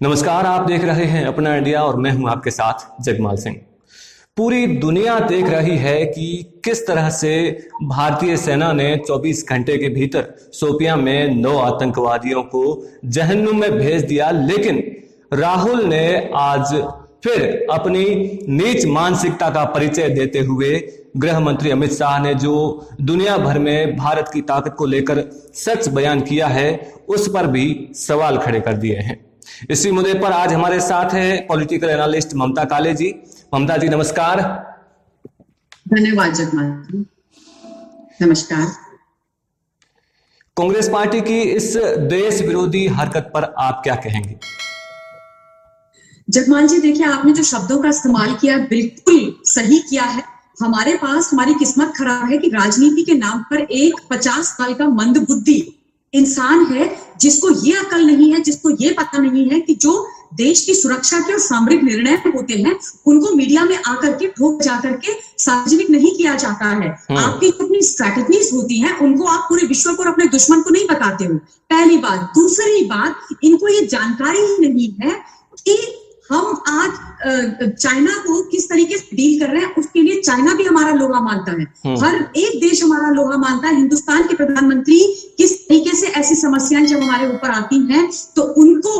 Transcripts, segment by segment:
नमस्कार, आप देख रहे हैं अपना इंडिया और मैं हूं आपके साथ जगमाल सिंह। पूरी दुनिया देख रही है कि किस तरह से भारतीय सेना ने 24 घंटे के भीतर शोपियां में 9 आतंकवादियों को जहन्नुम में भेज दिया। लेकिन राहुल ने आज फिर अपनी नीच मानसिकता का परिचय देते हुए गृह मंत्री अमित शाह ने जो दुनिया भर में भारत की ताकत को लेकर सच बयान किया है, उस पर भी सवाल खड़े कर दिए हैं। इसी मुद्दे पर आज हमारे साथ है पॉलिटिकल एनालिस्ट ममता काले जी। ममता जी नमस्कार। धन्यवाद जगमाल। नमस्कार। कांग्रेस पार्टी की इस देश विरोधी हरकत पर आप क्या कहेंगे? जगमाल जी देखिए, आपने जो शब्दों का इस्तेमाल किया बिल्कुल सही किया है। हमारे पास हमारी किस्मत खराब है कि राजनीति के नाम पर एक 50 साल का मंदबुद्धि इंसान है जिसको ये अकल नहीं है, जिसको ये पता नहीं है कि जो देश की सुरक्षा के और सामरिक निर्णय होते हैं उनको मीडिया में आकर के ठोक जाकर के सार्वजनिक नहीं किया जाता है। आपकी अपनी स्ट्रैटेजीज होती हैं, उनको आप पूरे विश्व को और अपने दुश्मन को नहीं बताते हो, पहली बात। दूसरी बात, इनको ये जानकारी ही नहीं है कि हम आज चाइना को किस तरीके से डील कर रहे हैं। उसके लिए चाइना भी हमारा लोहा मानता है, हर एक देश हमारा लोहा मानता है। हिंदुस्तान के प्रधानमंत्री किस तरीके से ऐसी समस्याएं जब हमारे ऊपर आती हैं तो उनको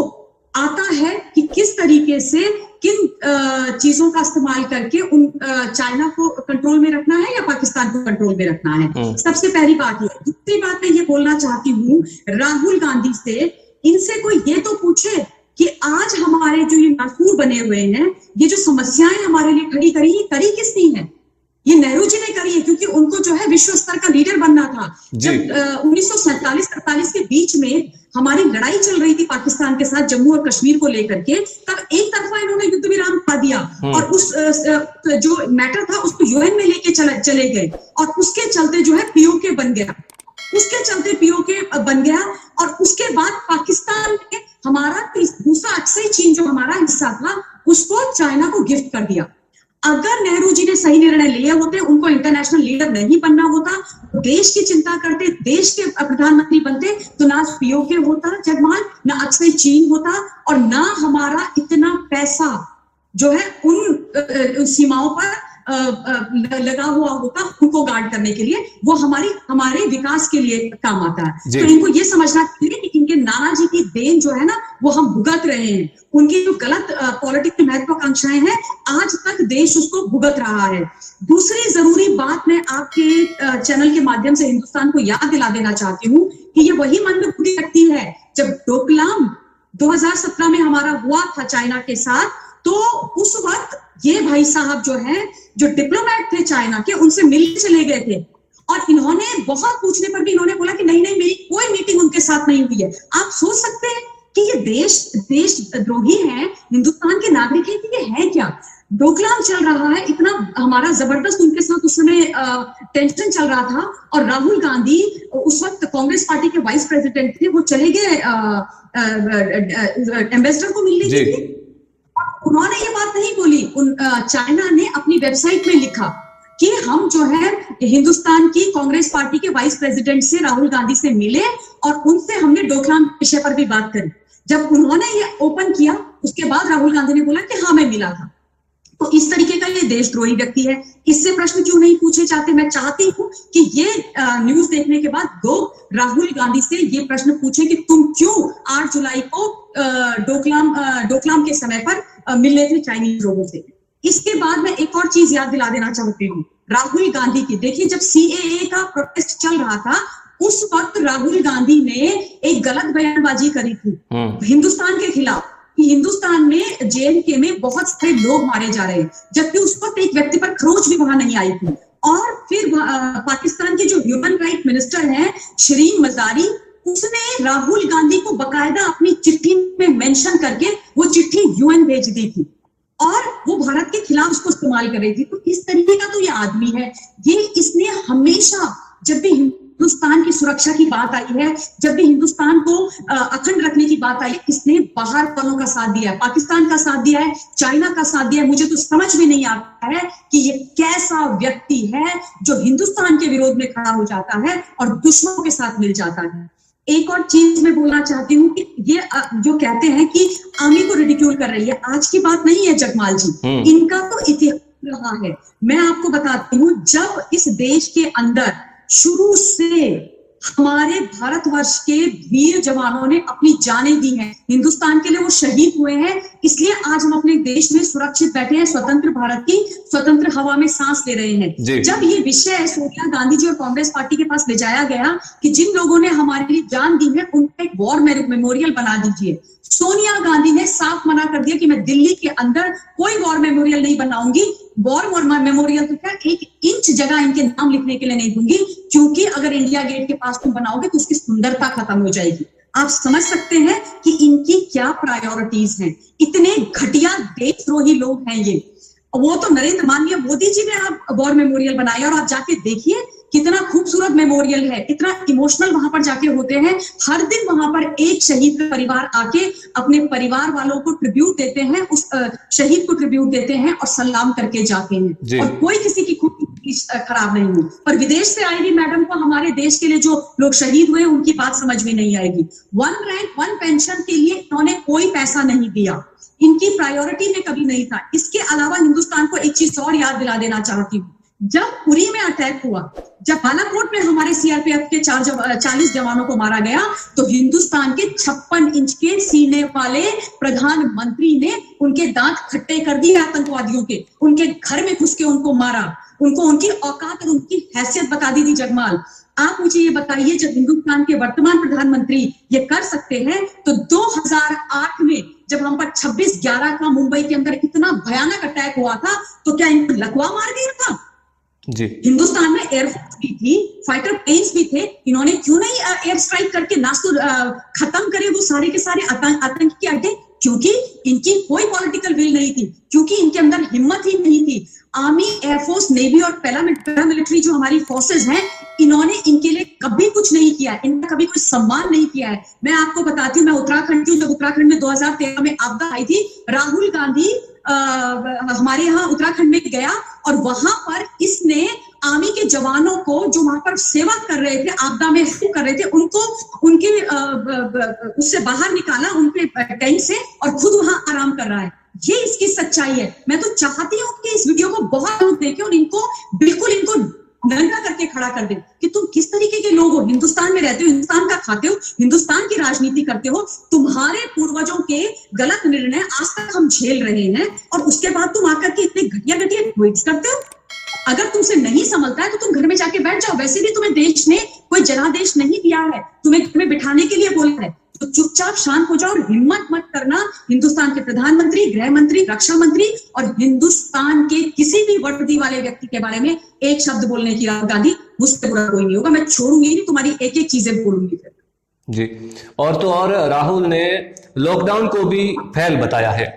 आता है कि किस तरीके से किन चीजों का इस्तेमाल करके उन चाइना को कंट्रोल में रखना है या पाकिस्तान को कंट्रोल में रखना है। सबसे पहली बात ये। दूसरी बात मैं ये बोलना चाहती हूँ राहुल गांधी से, इनसे कोई ये तो पूछे कि आज हमारे जो ये नासूर बने हुए हैं, ये जो समस्याएं हमारे लिए खड़ी करी, ये करी किसने है? ये नेहरू जी ने करी है, क्योंकि उनको जो है विश्व स्तर का लीडर बनना था। जब 1947-48 के बीच में हमारी लड़ाई चल रही थी पाकिस्तान के साथ जम्मू और कश्मीर को लेकर के, तब एक तरफा इन्होंने युद्ध विराम पा दिया और उस जो मैटर था उसको यूएन में लेके चले गए और उसके चलते जो है पीओके बन गया। उसके चलते पीओके बन गया और उसके बाद पाकिस्तान ने हमारा दूसरा अक्सई चीन जो हमारा हिस्सा था उसको चाइना को गिफ्ट कर दिया। अगर नेहरू जी ने सही निर्णय लिए होते, उनको इंटरनेशनल लीडर नहीं बनना होता, देश की चिंता करते, देश के प्रधानमंत्री बनते, तो ना पीओके होता जगमाल, ना अक्सई चीन होता और ना हमारा इतना पैसा जो है उन सीमाओं पर लगा हुआ होता उनको गार्ड करने के लिए। वो हमारे विकास के लिए काम आता है। तो इनको ये समझना चाहिए कि इनके नाना जी की देन जो है ना वो हम भुगत रहे हैं। उनकी जो गलत पॉलिटिक्स की महत्वाकांक्षाएं हैं, आज तक देश उसको भुगत रहा है। दूसरी जरूरी बात मैं आपके चैनल के माध्यम से हिंदुस्तान को याद दिला देना चाहती हूँ कि ये वही मंदबुद्धि रखती है। जब डोकलाम 2017 में हमारा हुआ था चाइना के साथ, तो उस वक्त ये भाई साहब जो है, जो डिप्लोमेट थे चाइना के, उनसे मिलने चले गए थे और इन्होंने बहुत पूछने पर भी इन्होंने बोला कि नहीं मेरी कोई मीटिंग उनके साथ नहीं हुई है। आप सोच सकते हैं कि ये देशद्रोही है, हिंदुस्तान के नागरिक है कि ये है क्या? डोकलाम चल रहा है, इतना हमारा जबरदस्त उनके साथ उस समय टेंशन चल रहा था और राहुल गांधी उस वक्त कांग्रेस पार्टी के वाइस प्रेसिडेंट थे, वो चले गए एम्बेसडर को मिलने के लिए। उन्होंने ये बात नहीं बोली। चाइना ने अपनी वेबसाइट में लिखा कि हम जो है हिंदुस्तान की कांग्रेस पार्टी के वाइस प्रेसिडेंट से राहुल गांधी से मिले और उनसे हमने डोकलाम विषय पर भी बात करी। जब उन्होंने ये ओपन किया उसके बाद राहुल गांधी ने बोला कि हाँ मैं मिला था। तो इस तरीके का ये देशद्रोही व्यक्ति है, इससे प्रश्न क्यों नहीं पूछे जाते? मैं चाहती हूँ कि ये न्यूज देखने के बाद लोग राहुल गांधी से ये प्रश्न पूछे कि तुम क्यों 8 जुलाई को डोकलाम के समय पर मिले थे चाइनीज लोगों से। इसके बाद मैं एक और चीज याद दिला देना चाहती हूँ राहुल गांधी की। देखिए, जब सीएए का प्रोटेस्ट चल रहा था उस वक्त राहुल गांधी ने एक गलत बयानबाजी करी थी हिंदुस्तान के खिलाफ कि हिंदुस्तान में जेएनके में बहुत सारे लोग मारे जा रहे हैं, जबकि उस वक्त एक व्यक्ति पर खरोच भी वहां नहीं आई थी। और फिर पाकिस्तान के जो ह्यूमन राइट मिनिस्टर हैं शरीन मजारी, उसने राहुल गांधी को बकायदा अपनी चिट्ठी में मेंशन करके वो चिट्ठी यूएन भेज दी थी और वो भारत के खिलाफ उसको इस्तेमाल कर रही थी। तो इस तरीके का तो ये आदमी है। इसने हमेशा जब भी हिंदुस्तान की सुरक्षा की बात आई है, जब भी हिंदुस्तान को अखंड रखने की बात आई है, इसने बाहर वालों का साथ दिया है, पाकिस्तान का साथ दिया है, चाइना का साथ दिया है। मुझे तो समझ में नहीं आता है कि ये कैसा व्यक्ति है जो हिंदुस्तान के विरोध में खड़ा हो जाता है और दुश्मनों के साथ मिल जाता है। एक और चीज मैं बोलना चाहती हूँ कि ये जो कहते हैं कि आर्मी को रिडिक्यूल कर रही है, आज की बात नहीं है जगमाल जी, इनका तो इतिहास रहा है। मैं आपको बताती हूँ, जब इस देश के अंदर शुरू से हमारे भारतवर्ष के वीर जवानों ने अपनी जानें दी हैं, हिंदुस्तान के लिए वो शहीद हुए हैं, इसलिए आज हम अपने देश में सुरक्षित बैठे हैं, स्वतंत्र भारत की स्वतंत्र हवा में सांस ले रहे हैं। जब ये विषय सोनिया गांधी जी और कांग्रेस पार्टी के पास ले जाया गया कि जिन लोगों ने हमारे लिए जान दी है उनका एक वॉर मेमोरियल बना दीजिए, सोनिया गांधी ने साफ मना कर दिया कि मैं दिल्ली के अंदर कोई वॉर मेमोरियल नहीं बनाऊंगी। वॉर मेमोरियल तो क्या, 1 इंच जगह इनके नाम लिखने के लिए नहीं दूंगी, क्योंकि अगर इंडिया गेट के पास तुम बनाओगे तो उसकी सुंदरता खत्म हो जाएगी। आप समझ सकते हैं कि इनकी क्या प्रायोरिटीज हैं। इतने घटिया देशद्रोही लोग हैं ये। वो तो नरेंद्र माननीय मोदी जी ने आप वॉर मेमोरियल बनाया, और आप जाके देखिए कितना खूबसूरत मेमोरियल है, इतना इमोशनल वहां पर जाके होते हैं। हर दिन वहां पर एक शहीद का परिवार आके अपने परिवार वालों को ट्रिब्यूट देते हैं, उस शहीद को ट्रिब्यूट देते हैं और सलाम करके जाते हैं, और कोई किसी की खूब खराब नहीं हुई। पर विदेश से आई हुई मैडम को हमारे देश के लिए जो लोग शहीद हुए उनकी बात समझ में नहीं आएगी। 1 रैंक 1 पेंशन के लिए इन्होंने कोई पैसा नहीं दिया, इनकी प्रायोरिटी में कभी नहीं था। इसके अलावा हिंदुस्तान को एक चीज और याद दिला देना चाहती हूँ, जब उरी में अटैक हुआ, जब बालाकोट में हमारे सीआरपीएफ के 40 जवानों को मारा गया, तो हिंदुस्तान के 56 इंच के सीने वाले प्रधानमंत्री ने उनके दांत खट्टे कर दिए आतंकवादियों के, उनके घर में घुस के उनको मारा, उनको उनकी औकात और उनकी हैसियत बता दी थी। जगमाल, आप मुझे ये बताइए, जब हिंदुस्तान के वर्तमान प्रधानमंत्री ये कर सकते हैं, तो 2008 में जब हम पर 26/11 का मुंबई के अंदर इतना भयानक अटैक हुआ था, तो क्या इनको लकवा मार दिया था? जी, हिंदुस्तान में एयरफोर्स भी थी, फाइटर प्लेन्स भी थे, इन्होंने क्यों नहीं एयर स्ट्राइक करके खत्म करे वो सारे के सारे आतंक के अड्डे? क्योंकि इनकी कोई पॉलिटिकल विल नहीं थी, क्योंकि इनके अंदर हिम्मत ही नहीं थी। आर्मी, एयरफोर्स, नेवी और पैरामिलिट्री जो हमारी फोर्सेस हैं, इन्होंने इनके लिए कभी कुछ नहीं किया, इनका कभी कोई सम्मान नहीं किया है। मैं आपको बताती हूँ, मैं उत्तराखंड की हूँ, जब उत्तराखंड में 2013 में आपदा आई थी, राहुल गांधी हमारे यहाँ उत्तराखंड में गया, और वहां पर इसने आर्मी के जवानों को जो वहां पर सेवा कर रहे थे, आपदा में हेल्प कर रहे थे, उनको उनके उससे बाहर निकाला, उनके टेंट से, और खुद वहां आराम कर रहा है। ये इसकी सच्चाई है। मैं तो चाहती हूँ कि इस वीडियो को बहुत लोग देखें और इनको बिल्कुल नंगा करके खड़ा कर दे कि तुम किस तरीके के लोग हो, हिंदुस्तान में रहते हो, हिंदुस्तान का खाते हो, हिंदुस्तान की राजनीति करते हो, तुम्हारे पूर्वजों के गलत निर्णय आज तक हम झेल रहे हैं, और उसके बाद तुम आकर के इतने घटिया ट्वीट्स करते हो। अगर तुमसे नहीं संभलता है तो तुम घर में जाके बैठ जाओ। वैसे भी तुम्हें देश ने कोई जनादेश नहीं दिया है, तुम्हें घर में बिठाने के लिए बोला है, तो चुपचाप शांत हो जाओ और हिम्मत मत करना हिंदुस्तान के प्रधानमंत्री, गृह मंत्री, रक्षा मंत्री और हिंदुस्तान के किसी भी वर्दी वाले व्यक्ति के बारे में एक शब्द बोलने की। राहुल गांधी, मुझसे बुरा कोई नहीं होगा, मैं छोड़ूंगी नहीं, तुम्हारी एक एक चीजें बोलूंगी फिर। जी, और तो और राहुल ने लॉकडाउन को भी फेल बताया है।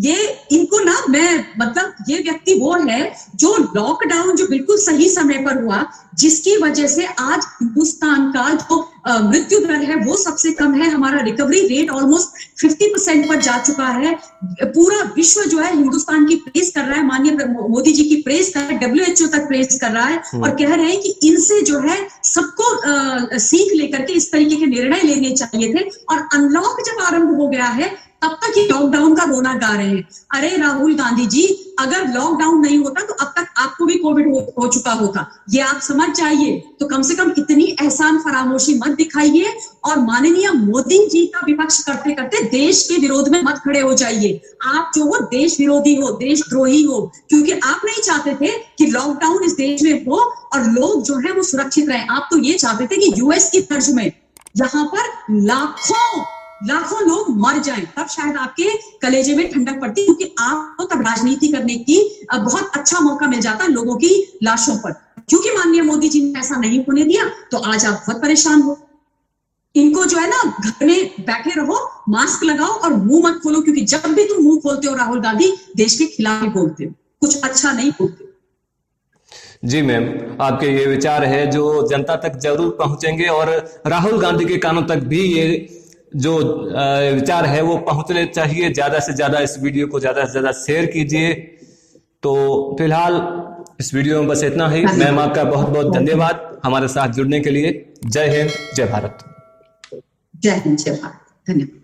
ये इनको ना, मैं मतलब ये व्यक्ति वो है जो लॉकडाउन जो बिल्कुल सही समय पर हुआ, जिसकी वजह से आज हिंदुस्तान का जो मृत्यु दर है वो सबसे कम है, हमारा रिकवरी रेट ऑलमोस्ट 50% पर जा चुका है। पूरा विश्व जो है हिंदुस्तान की प्रेस कर रहा है, माननीय मोदी जी की प्रेस कर रहा है, WHO तक प्रेस कर रहा है, और कह रहे हैं कि इनसे जो है सबको सीख लेकर के इस तरीके के निर्णय लेने चाहिए थे। और अनलॉक जब आरंभ हो गया है तब तक ये लॉकडाउन का रोना गा रहे हैं। अरे राहुल गांधी जी, अगर लॉकडाउन नहीं होता तो अब तक आपको भी कोविड हो चुका होता, ये आप समझ जाइए। तो कम से कम इतनी एहसान फरामोशी मत दिखाइए, और माननीय मोदी जी का विपक्ष करते करते देश के विरोध में मत खड़े हो जाइए। आप जो हो देश विरोधी हो, देशद्रोही हो, क्योंकि आप नहीं चाहते थे कि लॉकडाउन इस देश में हो और लोग जो है वो सुरक्षित रहे। आप तो ये चाहते थे कि यूएस की तर्ज में यहाँ पर लाखों लोग मर जाएं, तब शायद आपके कलेजे में ठंडक पड़ती, क्योंकि आपको तब राजनीति करने की बहुत अच्छा मौका मिल जाता लोगों की लाशों पर। क्योंकि माननीय मोदी जी ने ऐसा नहीं होने दिया, तो आज आप बहुत परेशान हो। इनको जो है ना, घर में बैठे रहो, मास्क लगाओ और मुंह मत खोलो, क्योंकि जब भी तुम मुंह खोलते हो राहुल गांधी, देश के खिलाफ ही बोलते हो, कुछ अच्छा नहीं बोलते। जी मैम, आपके ये विचार है जो जनता तक जरूर पहुंचेंगे, और राहुल गांधी के कानों तक भी ये जो विचार है वो पहुंचने चाहिए। ज्यादा से ज्यादा इस वीडियो को ज्यादा से ज्यादा शेयर कीजिए। तो फिलहाल इस वीडियो में बस इतना ही। मैम, आपका बहुत बहुत धन्यवाद हमारे साथ जुड़ने के लिए। जय हिंद, जय भारत। जय हिंद, जय भारत। धन्यवाद।